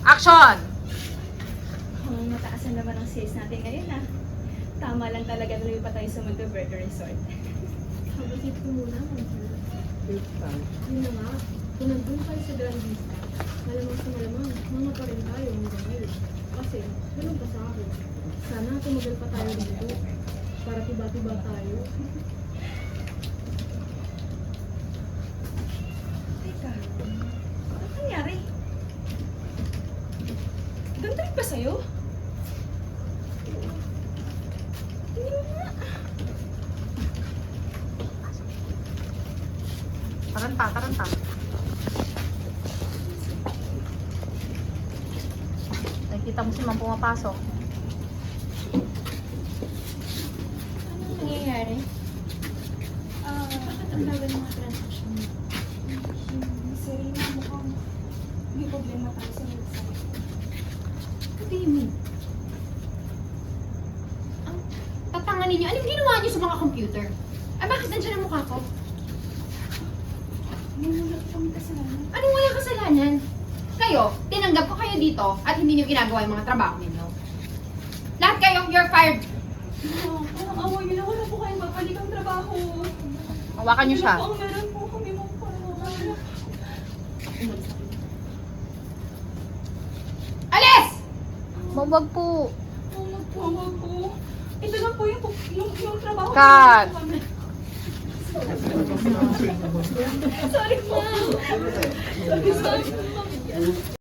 Action! Mataas na naman ang sales natin ngayon ah. Tama lang talaga na pa tayo sa Mundo Burger Resort. Pag-isip ko muna, yun na nga, kung nandun tayo sa Grand Vista, malamang sa malamang, mga pa rin tayo hanggang ngayon. Kasi, ganun pa sa akin. Sana tumagal pa tayo dito, para tiba-tiba tayo. Teka, ano nangyari? Ganda rin ba sa'yo? Tingin mo nga. Taranta, taranta. Nakikita mo si Ma'am pumapasok. Anong nangyayari? Bakit ang bagal mga transaction mo? Serena, mukhang may problema tayo sa website. What do you mean? Ang tatanganin niyo. Anong ginawa niyo sa mga computer? Ay, bakit nandiyan ang mukha ko? May wala kang kasalanan. Anong wala kasalanan? Kayo, tinanggap ko kayo dito at hindi niyo ginagawa yung mga trabaho ninyo. Lahat kayo, you're fired. Parang awa niyo na wala po kayong papalikang trabaho. Hawakan niyo siya. Ang meron po kami mo parang Alis! Mawag po. Wag po. Ito lang po yung trabaho. Cut. Sorry po. Sorry.